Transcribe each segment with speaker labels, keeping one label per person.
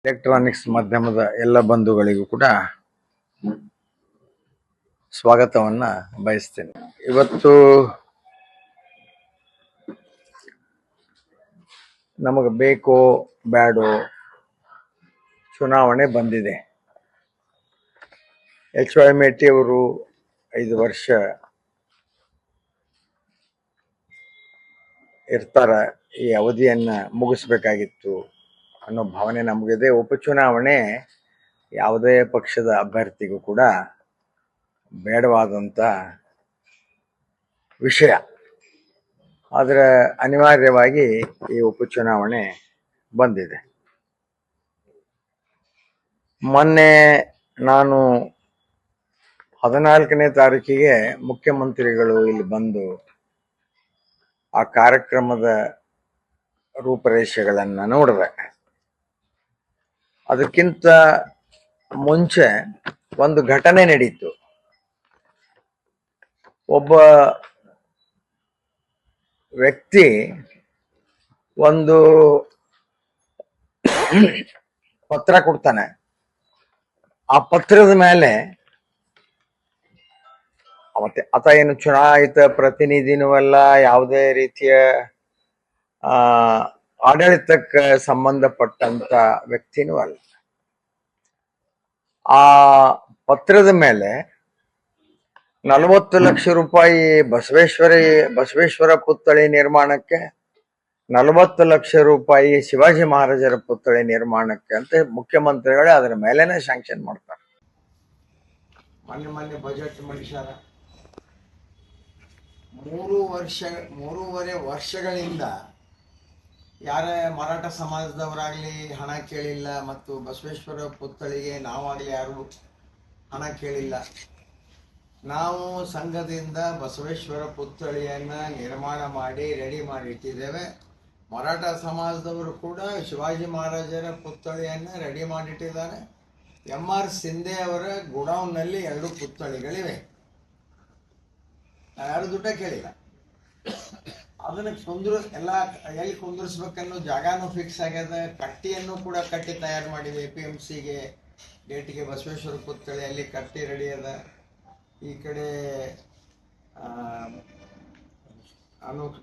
Speaker 1: Electronics ಮಾಧ್ಯಮದ ಎಲ್ಲ ಬಂಧುಗಳಿಗೂ ಕೂಡ ಸ್ವಾಗತವನ್ನ ಬಯಸ್ತೇನೆ. ಇವತ್ತು ನಮಗೆ ಬೇಕೋ ಬೇಡೋ ಚುನಾವಣೆ ಬಂದಿದೆ. HY ಮೇಟಿ ಅವರು 5 ವರ್ಷ ಇರ್ತಾರ, ಈ ಅವಧಿಯನ್ನ ಮುಗಿಸ್ಬೇಕಾಗಿತ್ತು ಅನ್ನೋ ಭಾವನೆ ನಮಗಿದೆ. ಉಪಚುನಾವಣೆ ಯಾವುದೇ ಪಕ್ಷದ ಅಭ್ಯರ್ಥಿಗೂ ಕೂಡ ಬೇಡವಾದಂಥ ವಿಷಯ. ಆದರೆ ಅನಿವಾರ್ಯವಾಗಿ ಈ ಉಪಚುನಾವಣೆ ಬಂದಿದೆ. ಮೊನ್ನೆ ನಾನು 14ನೇ ತಾರೀಕಿಗೆ ಮುಖ್ಯಮಂತ್ರಿಗಳು ಇಲ್ಲಿ ಬಂದು ಆ ಕಾರ್ಯಕ್ರಮದ ರೂಪರೇಷೆಗಳನ್ನು ನೋಡಿದೆ. ಅದಕ್ಕಿಂತ ಮುಂಚೆ ಒಂದು ಘಟನೆ ನಡೀತು. ಒಬ್ಬ ವ್ಯಕ್ತಿ ಒಂದು ಪತ್ರ ಕೊಡ್ತಾನೆ. ಆ ಪತ್ರದ ಮೇಲೆ ಮತ್ತೆ ಆತ ಏನು ಚುನಾಯಿತ ಪ್ರತಿನಿಧಿನೂ ಅಲ್ಲ, ಯಾವುದೇ ರೀತಿಯ ಆಡಳಿತಕ್ಕೆ ಸಂಬಂಧಪಟ್ಟಂತ ವ್ಯಕ್ತಿನೂ ಅಲ್ಲ. ಆ ಪತ್ರದ ಮೇಲೆ 40 ಲಕ್ಷ ರೂಪಾಯಿ ಬಸವೇಶ್ವರ ಪುತ್ಥಳಿ ನಿರ್ಮಾಣಕ್ಕೆ, 40 ಲಕ್ಷ ರೂಪಾಯಿ ಶಿವಾಜಿ ಮಹಾರಾಜರ ಪುತ್ಥಳಿ ನಿರ್ಮಾಣಕ್ಕೆ ಅಂತ ಮುಖ್ಯಮಂತ್ರಿಗಳೇ ಅದರ ಮೇಲೆನೆ ಸ್ಯಾಂಕ್ಷನ್ ಮಾಡ್ತಾರೆ. ಮೊನ್ನೆ ಬಜೆಟ್ ಮಂಡಿಸ್ಯಾರ. 3.5 ವರ್ಷಗಳಿಂದ ಯಾರ ಮರಾಠ ಸಮಾಜದವರಾಗ್ಲಿ ಹಣ ಕೇಳಿಲ್ಲ, ಮತ್ತು ಬಸವೇಶ್ವರ ಪುತ್ಥಳಿಗೆ ನಾವಾಗಲಿ ಯಾರು ಹಣ ಕೇಳಿಲ್ಲ. ನಾವು ಸಂಘದಿಂದ ಬಸವೇಶ್ವರ ಪುತ್ಥಳಿಯನ್ನ ನಿರ್ಮಾಣ ಮಾಡಿ ರೆಡಿ ಮಾಡಿ ಇಟ್ಟಿದ್ದೇವೆ. ಮರಾಠ ಸಮಾಜದವರು ಕೂಡ ಶಿವಾಜಿ ಮಹಾರಾಜರ ಪುತ್ಥಳಿಯನ್ನ ರೆಡಿ ಮಾಡಿಟ್ಟಿದ್ದಾರೆ. MR ಸಿಂಧೆ ಅವರ ಗೋಡೌನ್ನಲ್ಲಿ 2 ಪುತ್ಥಳಿಗಳಿವೆ. ಯಾರು ದುಡ್ಡ ಕೇಳಿಲ್ಲ. ಅದನ್ನ ಎಲ್ಲಿ ಕುಂದ್ರಿಸ್ಬೇಕನ್ನೋ ಜಾಗಾನು ಫಿಕ್ಸ್ ಆಗ್ಯದ. ಕಟ್ಟಿಯನ್ನು ಕೂಡ ಕಟ್ಟಿ ತಯಾರು ಮಾಡಿದೆ. APMCಗೆ ಡೇಟ್ಗೆ ಬಸವೇಶ್ವರ ಪುತ್ಥಳಿ ಅಲ್ಲಿ ಕಟ್ಟಿ ರೆಡಿ ಅದ. ಈ ಕಡೆ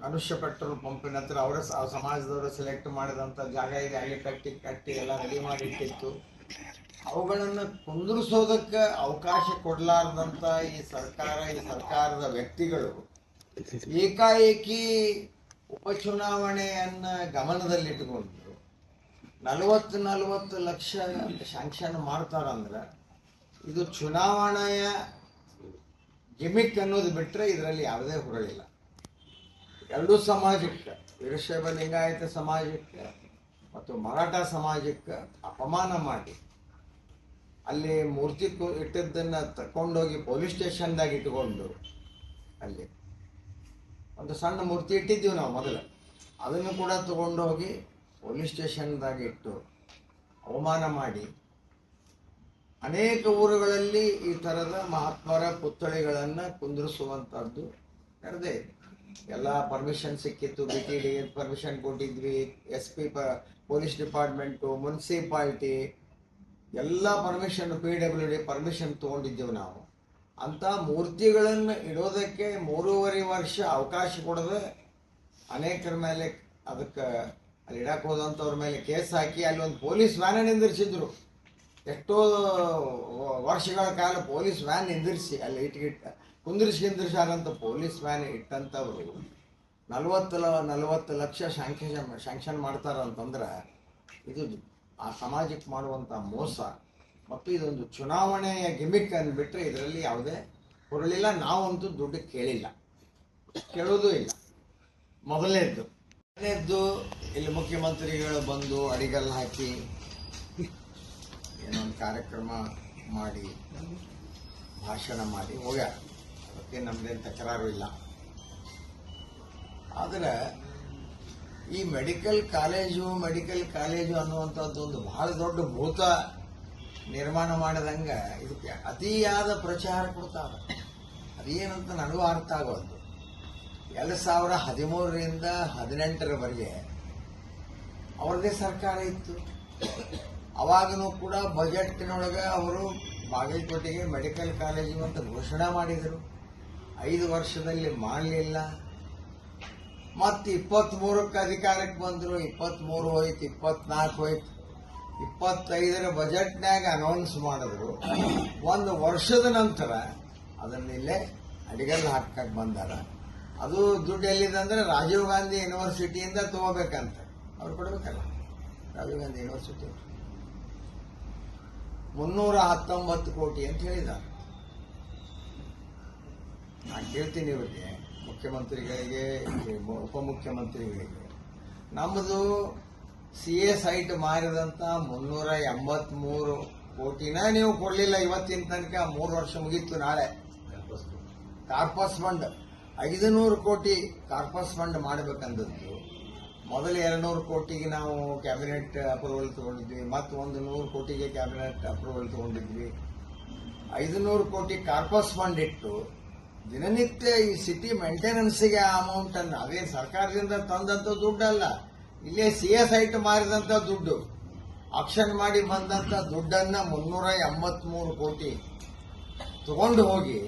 Speaker 1: ಅನುಷ್ಯ ಪೆಟ್ರೋಲ್ ಪಂಪಿನ ಹತ್ರ ಅವರ ಸಮಾಜದವರು ಸೆಲೆಕ್ಟ್ ಮಾಡಿದಂಥ ಜಾಗ ಇದೆ, ಅಲ್ಲಿ ಕಟ್ಟಿ ಎಲ್ಲ ರೆಡಿ ಮಾಡಿ ಇಟ್ಟಿತ್ತು. ಅವುಗಳನ್ನು ಕುಂದಿರಿಸೋದಕ್ಕೆ ಅವಕಾಶ ಕೊಡಲಾರ್ದಂಥ ಈ ಸರ್ಕಾರದ ವ್ಯಕ್ತಿಗಳು ಏಕಾಏಕಿ ಉಪಚುನಾವಣೆಯನ್ನ ಗಮನದಲ್ಲಿಟ್ಟುಕೊಂಡು 40 ಲಕ್ಷ ಶಾಂಕ್ಷನ್ ಮಾಡ್ತಾರಂದ್ರೆ ಇದು ಚುನಾವಣೆಯ ಗಿಮಿಕ್ ಅನ್ನೋದು ಬಿಟ್ಟರೆ ಇದರಲ್ಲಿ ಯಾವುದೇ ಹುರಳಿಲ್ಲ. 2 ಸಮಾಜಕ್ಕೆ, ವೀರಶೈವ ಲಿಂಗಾಯತ ಸಮಾಜಕ್ಕೆ ಮತ್ತು ಮರಾಠ ಸಮಾಜಕ್ಕೆ ಅಪಮಾನ ಮಾಡಿ ಅಲ್ಲಿ ಮೂರ್ತಿ ಇಟ್ಟಿದ್ದನ್ನು ತಕೊಂಡೋಗಿ ಪೊಲೀಸ್ ಸ್ಟೇಷನ್ದಾಗ ಇಟ್ಕೊಂಡು, ಅಲ್ಲಿ ಒಂದು ಸಣ್ಣ ಮೂರ್ತಿ ಇಟ್ಟಿದ್ದೀವಿ ನಾವು ಮೊದಲು, ಅದನ್ನು ಕೂಡ ತಗೊಂಡೋಗಿ ಪೊಲೀಸ್ ಸ್ಟೇಷನ್ದಾಗ ಇಟ್ಟು ಅವಮಾನ ಮಾಡಿ ಅನೇಕ ಊರುಗಳಲ್ಲಿ ಈ ಥರದ ಮಹಾತ್ಮರ ಪುತ್ಥಳಿಗಳನ್ನು ಕುಂದಿರಿಸುವಂಥದ್ದು ನಡೆದೇ. ಎಲ್ಲ ಪರ್ಮಿಷನ್ ಸಿಕ್ಕಿತ್ತು. BTD ಪರ್ಮಿಷನ್ ಕೊಟ್ಟಿದ್ವಿ, SP ಪೊಲೀಸ್ ಡಿಪಾರ್ಟ್ಮೆಂಟು, ಮುನ್ಸಿಪಾಲ್ಟಿ ಎಲ್ಲ ಪರ್ಮಿಷನ್, PWD ಪರ್ಮಿಷನ್ ತೊಗೊಂಡಿದ್ದೇವೆ ನಾವು. ಅಂಥ ಮೂರ್ತಿಗಳನ್ನು ಇಡೋದಕ್ಕೆ 3.5 ವರ್ಷ ಅವಕಾಶ ಕೊಡದೆ ಅನೇಕರ ಮೇಲೆ ಅದಕ್ಕೆ ಅಲ್ಲಿ ಇಡಕ್ಕೆ ಹೋದಂಥವ್ರ ಮೇಲೆ ಕೇಸ್ ಹಾಕಿ ಅಲ್ಲಿ ಒಂದು ಪೊಲೀಸ್ ವ್ಯಾನ್ ನಿಂದಿರಿಸಿದ್ರು. ಎಷ್ಟೋ ವರ್ಷಗಳ ಕಾಲ ಪೊಲೀಸ್ ವ್ಯಾನ್ ನಿಂದಿರಿಸಿ ಅಲ್ಲಿ ಕುಂದಿರಿಸಾರಂತ ಪೊಲೀಸ್ ವ್ಯಾನ್ ಇಟ್ಟಂಥವ್ರು 40 ಲಕ್ಷ ಶಾಂಕ್ಷನ್ ಮಾಡ್ತಾರಂತಂದ್ರೆ ಇದು ಆ ಸಮಾಜಕ್ಕೆ ಮಾಡುವಂಥ ಮೋಸ. ಮತ್ತು ಇದೊಂದು ಚುನಾವಣೆಯ ಗಿಮಿಕ್ ಅಂದ್ಬಿಟ್ರೆ ಇದರಲ್ಲಿ ಯಾವುದೇ ಹೊರಳಿಲ್ಲ. ನಾವಂತೂ ದುಡ್ಡು ಕೇಳೋದೂ ಇಲ್ಲ. ಮೊದಲನೇದ್ದು ಇಲ್ಲಿ ಮುಖ್ಯಮಂತ್ರಿಗಳು ಬಂದು ಅಡಿಗಲ್ಲು ಹಾಕಿ ಏನೊಂದು ಕಾರ್ಯಕ್ರಮ ಮಾಡಿ ಭಾಷಣ ಮಾಡಿ ಹೋಗ್ಯಾರ. ಅದಕ್ಕೆ ನಮ್ದೇನು ತಕರಾರು ಇಲ್ಲ. ಆದರೆ ಈ ಮೆಡಿಕಲ್ ಕಾಲೇಜು ಅನ್ನುವಂಥದ್ದು ಒಂದು ಬಹಳ ದೊಡ್ಡ ಭೂತ ನಿರ್ಮಾಣ ಮಾಡಿದಂಗೆ ಇದಕ್ಕೆ ಅತಿಯಾದ ಪ್ರಚಾರ ಕೊಡ್ತಾರೆ. ಅದೇನಂತ ನನಗೂ ಅರ್ಥ ಆಗೋದು. 2013ರಿಂದ 2018ರವರೆಗೆ ಅವ್ರದ್ದೇ ಸರ್ಕಾರ ಇತ್ತು. ಅವಾಗನೂ ಕೂಡ ಬಜೆಟ್ನೊಳಗೆ ಅವರು ಬಾಗಲಕೋಟೆಗೆ ಮೆಡಿಕಲ್ ಕಾಲೇಜು ಅಂತ ಘೋಷಣೆ ಮಾಡಿದರು. 5 ವರ್ಷದಲ್ಲಿ ಮಾಡಲಿಲ್ಲ. ಮತ್ತು 23ಕ್ಕೆ ಅಧಿಕಾರಕ್ಕೆ ಬಂದರು. 23 ಹೋಯ್ತು, 24 ಹೋಯ್ತು, 25ರ ಬಜೆಟ್ನಾಗ ಅನೌನ್ಸ್ ಮಾಡಿದ್ರು. 1 ವರ್ಷದ ನಂತರ ಅದನ್ನಿಲ್ಲೇ ಅಡಿಗಲ್ಲು ಹಾಕಕ್ಕೆ ಬಂದಾರ. ಅದು ದುಡ್ಡು ಎಲ್ಲಿದೆ ಅಂದ್ರೆ ರಾಜೀವ್ ಗಾಂಧಿ ಯೂನಿವರ್ಸಿಟಿಯಿಂದ ತಗೋಬೇಕಂತ ಅವ್ರು ಕೊಡ್ಬೇಕಲ್ಲ. ರಾಜೀವ್ ಗಾಂಧಿ ಯೂನಿವರ್ಸಿಟಿ 319 ಕೋಟಿ ಅಂತ ಹೇಳಿದ್ದಾರೆ. ನಾನು ಕೇಳ್ತೀನಿ ಇವರಿಗೆ, ಮುಖ್ಯಮಂತ್ರಿಗಳಿಗೆ, ಉಪಮುಖ್ಯಮಂತ್ರಿಗಳಿಗೆ, ನಮ್ಮದು CA ಸೈಟ್ ಮಾರಿದಂತ 383 ಕೋಟಿನ ನೀವು ಕೊಡ್ಲಿಲ್ಲ ಇವತ್ತಿನ ತನಕ. 3 ವರ್ಷ ಮುಗೀತು. ನಾಳೆ ಕಾರ್ಪಸ್ ಫಂಡ್ 500 ಕೋಟಿ ಕಾರ್ಪಸ್ ಫಂಡ್ ಮಾಡಬೇಕಂದದ್ದು. ಮೊದಲು 200 ಕೋಟಿಗೆ ನಾವು ಕ್ಯಾಬಿನೆಟ್ ಅಪ್ರೂವಲ್ ತಗೊಂಡಿದ್ವಿ. ಮತ್ತು 100 ಕೋಟಿಗೆ ಕ್ಯಾಬಿನೆಟ್ ಅಪ್ರೂವಲ್ ತಗೊಂಡಿದ್ವಿ. 500 ಕೋಟಿ ಕಾರ್ಪಸ್ ಫಂಡ್ ಇಟ್ಟು ದಿನನಿತ್ಯ ಈ ಸಿಟಿ ಮೇಂಟೆನೆನ್ಸ್ಗೆ ಆ ಅಮೌಂಟ್ ಅನ್ನು, ಅದೇ ಸರ್ಕಾರದಿಂದ ತಂದಂತ ದುಡ್ಡಲ್ಲ, ಇಲ್ಲೇ CA ಸೈಟ್ ಮಾರಿದಂತ ದುಡ್ಡು, ಆಕ್ಷನ್ ಮಾಡಿ ಬಂದಂತ ದುಡ್ಡನ್ನ 383 ಕೋಟಿ ತಗೊಂಡು ಹೋಗಿ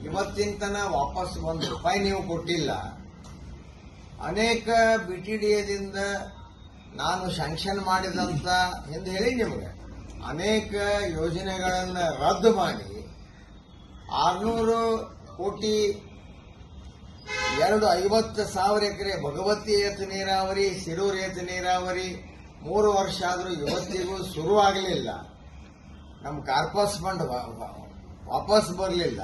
Speaker 1: ಇವತ್ತಿನ ತನ ವಾಪಸ್ 1 ರೂಪಾಯಿ ನೀವು ಕೊಟ್ಟಿಲ್ಲ. ಅನೇಕ BTDAದಿಂದ ನಾನು ಸ್ಯಾಂಕ್ಷನ್ ಮಾಡಿದಂತ ಎಂದು ಹೇಳಿ ನಿಮಗೆ ಅನೇಕ ಯೋಜನೆಗಳನ್ನ ರದ್ದು ಮಾಡಿ 600 ಕೋಟಿ 50,000 ಎಕರೆ ಭಗವತಿ ಏತ ನೀರಾವರಿ, ಸಿರೂರು ಏತ ನೀರಾವರಿ 3 ವರ್ಷ ಆದರೂ ಇವತ್ತಿಗೂ ಶುರು ಆಗಲಿಲ್ಲ. ನಮ್ಮ ಕಾರ್ಪಸ್ ಫಂಡ್ ವಾಪಸ್ ಬರಲಿಲ್ಲ.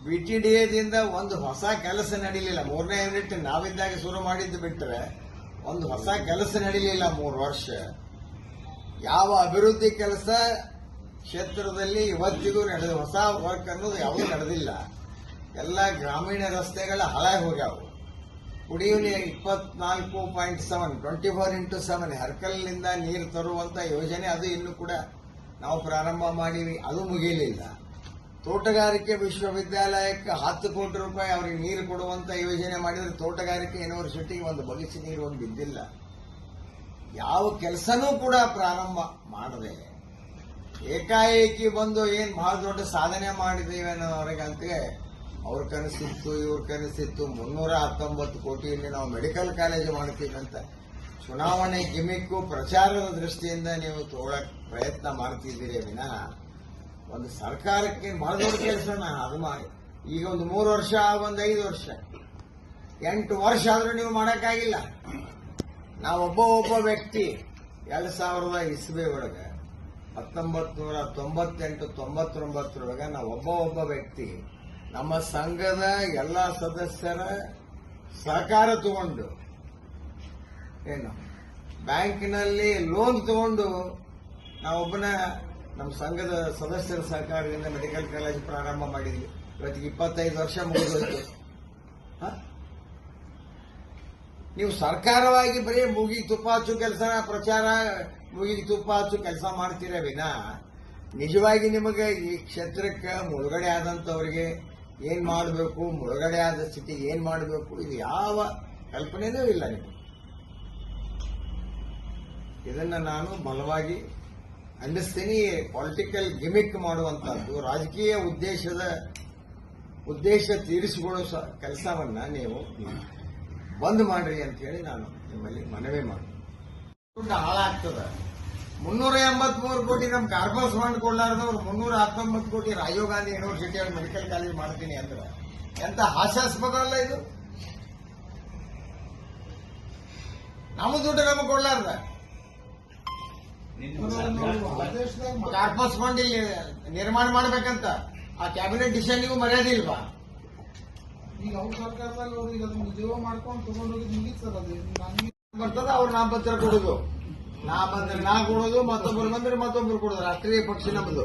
Speaker 1: BTDAದಿಂದ ಒಂದು ಹೊಸ ಕೆಲಸ ನಡೀಲಿಲ್ಲ. 3ನೇ ಯೂನಿಟ್ ನಾವಿದ್ದಾಗ ಶುರು ಮಾಡಿದ್ದು ಬಿಟ್ಟರೆ ಒಂದು ಹೊಸ ಕೆಲಸ ನಡೀಲಿಲ್ಲ 3 ವರ್ಷ. ಯಾವ ಅಭಿವೃದ್ಧಿ ಕೆಲಸ ಕ್ಷೇತ್ರದಲ್ಲಿ ಇವತ್ತಿಗೂ ನಡೆದ ಹೊಸ ವರ್ಕ್ ಅನ್ನೋದು ಯಾವುದೂ ನಡೆದಿಲ್ಲ. ಎಲ್ಲ ಗ್ರಾಮೀಣ ರಸ್ತೆಗಳ ಹಾಳಾಗಿ ಹೋಗ್ಯಾವು. ಕುಡಿಯುವ ನೀರು 24.7 24x7 ಹರ್ಕಲ್ನಿಂದ ನೀರು ತರುವಂತ ಯೋಜನೆ, ಅದು ಇನ್ನೂ ಕೂಡ ನಾವು ಪ್ರಾರಂಭ ಮಾಡೀವಿ, ಅದು ಮುಗಿಯಲಿಲ್ಲ. ತೋಟಗಾರಿಕೆ ವಿಶ್ವವಿದ್ಯಾಲಯಕ್ಕೆ 10 ಕೋಟಿ ರೂಪಾಯಿ ಅವರಿಗೆ ನೀರು ಕೊಡುವಂತ ಯೋಜನೆ ಮಾಡಿದ್ರೆ ತೋಟಗಾರಿಕೆ ಯೂನಿವರ್ಸಿಟಿಗೆ ಒಂದು ಬಗಿಸಿ ನೀರು ಒಂದು ಬಿದ್ದಿಲ್ಲ. ಯಾವ ಕೆಲಸನೂ ಕೂಡ ಪ್ರಾರಂಭ ಮಾಡದೆ ಏಕಾಏಕಿ ಬಂದು ಏನ್ ಬಹಳ ದೊಡ್ಡ ಸಾಧನೆ ಮಾಡಿದ್ದೇವೆ ಅನ್ನೋವರೆಗಂತೆ ಅವ್ರ ಕನಸಿತ್ತು, ಇವ್ರ ಕನಸಿತ್ತು. 319 ಕೋಟಿಯಲ್ಲಿ ನಾವು ಮೆಡಿಕಲ್ ಕಾಲೇಜು ಮಾಡ್ತೀವಿ ಅಂತ ಚುನಾವಣೆ ಗಿಮಿಕ್ಕು ಪ್ರಚಾರದ ದೃಷ್ಟಿಯಿಂದ ನೀವು ತಗೊಳಕ್ ಪ್ರಯತ್ನ ಮಾಡ್ತಿದ್ದೀರಿ ವಿನಃ ಒಂದು ಸರ್ಕಾರಕ್ಕೆ ಬಹಳ ದೊಡ್ಡ ಕೆಲಸನ ಅದು ಮಾಡಿ ಈಗ ಒಂದು 3 ವರ್ಷ, ಒಂದು 5 ವರ್ಷ, 8 ವರ್ಷ ಆದ್ರೂ ನೀವು ಮಾಡಕ್ಕಾಗಿಲ್ಲ. ನಾವು ಒಬ್ಬ ವ್ಯಕ್ತಿ 2000 ಇಸ್ವಿ ಒಳಗೆ 1998-99 ನಾವು ಒಬ್ಬ ವ್ಯಕ್ತಿ ನಮ್ಮ ಸಂಘದ ಎಲ್ಲ ಸದಸ್ಯರ ಸಹಕಾರ ತಗೊಂಡು ಏನು ಬ್ಯಾಂಕಿನಲ್ಲಿ ಲೋನ್ ತಗೊಂಡು ನಾವೊಬ್ಬನ ನಮ್ಮ ಸಂಘದ ಸದಸ್ಯರ ಸಹಕಾರದಿಂದ ಮೆಡಿಕಲ್ ಕಾಲೇಜ್ ಪ್ರಾರಂಭ ಮಾಡಿದ್ವಿ. ಇವತ್ತಿಗೆ 25 ವರ್ಷ ಮುಗಿದೋಯ್ತು. ನೀವು ಸರ್ಕಾರವಾಗಿ ಬರೀ ಮೂಗಿಗೆ ತುಪ್ಪ ಹಚ್ಚು ಕೆಲಸ, ಪ್ರಚಾರ ಮೂಗಿಗೆ ತುಪ್ಪ ಹಚ್ಚು ಕೆಲಸ ಮಾಡ್ತೀರ ವಿನಾ ನಿಜವಾಗಿ ನಿಮಗೆ ಈ ಕ್ಷೇತ್ರಕ್ಕೆ ಮುಳುಗಡೆ ಆದಂತವರಿಗೆ ಏನ್ ಮಾಡಬೇಕು, ಮುಳುಗಡೆ ಆದ ಸ್ಥಿತಿಗೆ ಏನ್ ಮಾಡಬೇಕು, ಇದು ಯಾವ ಕಲ್ಪನೆನೂ ಇಲ್ಲ ನಿಮಗೆ. ಇದನ್ನ ನಾನು ಬಲವಾಗಿ ಖಂಡಿಸ್ತೀನಿ. ಪೊಲಿಟಿಕಲ್ ಗಿಮಿಕ್ ಮಾಡುವಂತಹದ್ದು, ರಾಜಕೀಯ ಉದ್ದೇಶ ತೀರಿಸಿಕೊಳ್ಳೋ ಕೆಲಸವನ್ನ ನೀವು ಬಂದ್ ಮಾಡ್ರಿ ಅಂತ ಹೇಳಿ ನಾನು ನಿಮ್ಮಲ್ಲಿ ಮನವಿ ಮಾಡಿ. ದುಡ್ಡು ಹಾಳಾಗ್ತದ. 383 ಕೋಟಿ ನಮ್ ಕಾರ್ಪಸ್ ಫಂಡ್ ಕೊಡ್ಲಾರ್ದವ್ರು 319 ಕೋಟಿ ರಾಜೀವ್ ಗಾಂಧಿ ಯೂನಿವರ್ಸಿಟಿಯಲ್ಲಿ ಮೆಡಿಕಲ್ ಕಾಲೇಜ್ ಮಾಡ್ತೀನಿ ಅಂದ್ರೆ ಎಂತ ಹಾಸ್ಯಾಸ್ಪದ ಅಲ್ಲ ಇದು? ನಮ್ಮ ದುಡ್ಡು ನಮಗೆ ಕೊಡ್ಲಾರ್ದ ಕಾರ್ಪಸ್ ಫಂಡ್ ಇಲ್ಲಿ ನಿರ್ಮಾಣ ಮಾಡ್ಬೇಕಂತ ಆ ಕ್ಯಾಬಿನೆಟ್ ಡಿಸಿಷನ್ಗೂ ಮರ್ಯಾದಿಲ್ವಾ?
Speaker 2: ಈಗ ಅವ್ರ ಸರ್ಕಾರದಲ್ಲಿ ಅವ್ರು ಈಗ ಜೀವ ಮಾಡ್ಕೊಂಡು ತಗೊಂಡೋಗಿ ಮುಗಿಸ್ತದ
Speaker 1: ಬರ್ತದ. ಅವ್ರು ನಾಮಪತ್ರ ಕೊಡುದು, ನಾ ಬಂದ್ರೆ ನಾ ಕೊಡೋದು, ಮತ್ತೊಬ್ಬರು ಬಂದ್ರೆ ಮತ್ತೊಬ್ರು ಕೊಡೋದು. ರಾಷ್ಟ್ರೀಯ ಪಕ್ಷ ನಮ್ಮದು.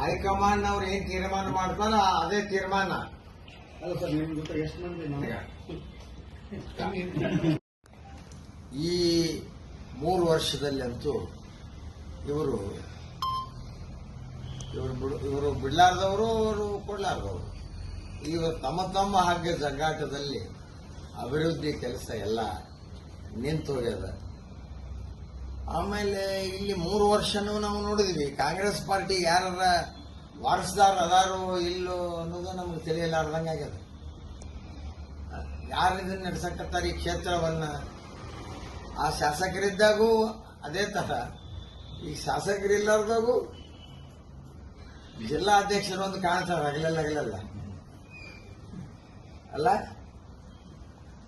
Speaker 1: ಹೈಕಮಾಂಡ್ ಅವ್ರು ಏನ್ ತೀರ್ಮಾನ ಮಾಡ್ತಾರ ಅದೇ ತೀರ್ಮಾನ. ಈ 3 ವರ್ಷದಲ್ಲಂತೂ ಇವರು ಬಿಡ್ಲಾರ್ದವರು, ಅವರು ಕೊಡ್ಲಾರ್ದವರು, ಈಗ ತಮ್ಮ ಹಾಗೆ ಜಗ್ಗಾಟದಲ್ಲಿ ಅಭಿವೃದ್ಧಿ ಕೆಲಸ ಎಲ್ಲ ನಿಂತೋಗ್ಯದ. ಆಮೇಲೆ ಇಲ್ಲಿ 3 ವರ್ಷನೂ ನಾವು ನೋಡಿದ್ವಿ ಕಾಂಗ್ರೆಸ್ ಪಾರ್ಟಿ ಯಾರ ವಾರಸ್ದಾರ ಅದಾರೋ ಇಲ್ಲೋ ಅನ್ನೋದು ನಮ್ಗೆ ತಿಳಿಯಲಾರ್ದಂಗೆ ಆಗ್ಯದ. ಯಾರು ಇದನ್ನ ನಡೆಸಕತ್ತಾರ ಈ ಕ್ಷೇತ್ರವನ್ನ? ಆ ಶಾಸಕರಿದ್ದಾಗೂ ಅದೇ ತರ, ಈ ಶಾಸಕರಿಲ್ಲಾರ್ದಾಗೂ ಜಿಲ್ಲಾ ಅಧ್ಯಕ್ಷರು ಒಂದು ಕಾಣ್ತಾರೆ ಹಗಲಲ್ಲ ಅಲ್ಲ.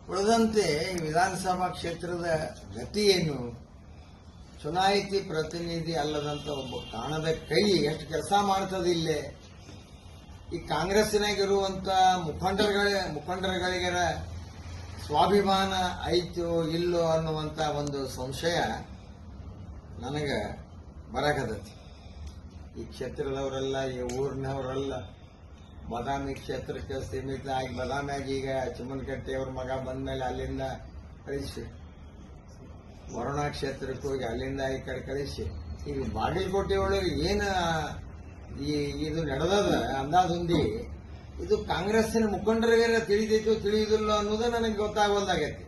Speaker 1: ಉಳಿದಂತೆ ವಿಧಾನಸಭಾ ಕ್ಷೇತ್ರದ ಗತಿ ಏನು? ಚುನಾಯಿತಿ ಪ್ರತಿನಿಧಿ ಅಲ್ಲದಂತ ಒಬ್ಬ ಕಾಣದ ಕೈ ಎಷ್ಟು ಕೆಲಸ ಮಾಡ್ತದೆ ಇಲ್ಲೇ? ಈ ಕಾಂಗ್ರೆಸ್ಸಿನಾಗಿರುವಂತ ಮುಖಂಡರುಗಳಿಗರ ಸ್ವಾಭಿಮಾನ ಐತೋ ಇಲ್ಲೋ ಅನ್ನುವಂತ ಒಂದು ಸಂಶಯ ನನಗೆ ಬರಕತ್ತೈತಿ. ಈ ಕ್ಷೇತ್ರದವರೆಲ್ಲ, ಈ ಊರಿನವರೆಲ್ಲ ಬಾದಾಮಿ ಕ್ಷೇತ್ರಕ್ಕೆ ಸೀಮಿತ ಆಗಿ, ಬಾದಾಮಿಯಾಗಿ ಈಗ ಚಿಮ್ಮನಕಟ್ಟೆಯವ್ರ ಮಗ ಬಂದ್ಮೇಲೆ ಅಲ್ಲಿಂದ ಕಳಿಸಿ, ವರುಣಾ ಕ್ಷೇತ್ರಕ್ಕೆ ಹೋಗಿ ಅಲ್ಲಿಂದ ಈ ಕಡೆ ಕಳಿಸಿ, ಈಗ ಬಾಗಲಕೋಟೆ ಒಳಗೆ ಏನು ಇದು ನಡೆದದ ಅಂದಾಜುಂದಿ, ಇದು ಕಾಂಗ್ರೆಸ್ಸಿನ ಮುಖಂಡರಿಗೆ ತಿಳಿದೈತೋ ತಿಳಿಯುವುದಿಲ್ಲ ಅನ್ನೋದು ನನಗೆ ಗೊತ್ತಾಗೋದಾಗೈತಿ.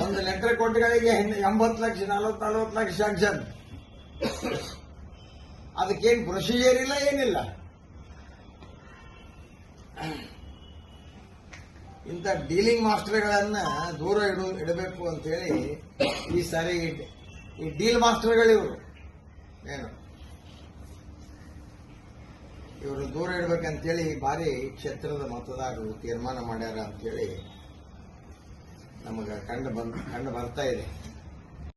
Speaker 1: ಒಂದು ಲೆಟರ್ ಕೊಟ್ಟಗಳಿಗೆ 80 ಲಕ್ಷ 40 ಲಕ್ಷ ಸ್ಯಾಂಕ್ಷನ್. ಅದಕ್ಕೇನು ಪ್ರೊಸೀಜರ್ ಇಲ್ಲ, ಏನಿಲ್ಲ. ಇಂಥ ಡೀಲಿಂಗ್ ಮಾಸ್ಟರ್ಗಳನ್ನ ದೂರ ಇಡಬೇಕು ಅಂತೇಳಿ ಈ ಸಾರಿ ಈ ಡೀಲ್ ಮಾಸ್ಟರ್ಗಳಿವರು ಏನು ಇವರು ದೂರ ಇಡಬೇಕಂತೇಳಿ ಬಾರಿ ಕ್ಷೇತ್ರದ ಮತದಾರರು ತೀರ್ಮಾನ ಮಾಡ್ಯಾರ ಅಂತೇಳಿ ನಮಗೆ ಕಂಡು ಬರ್ತಾ ಇದೆ.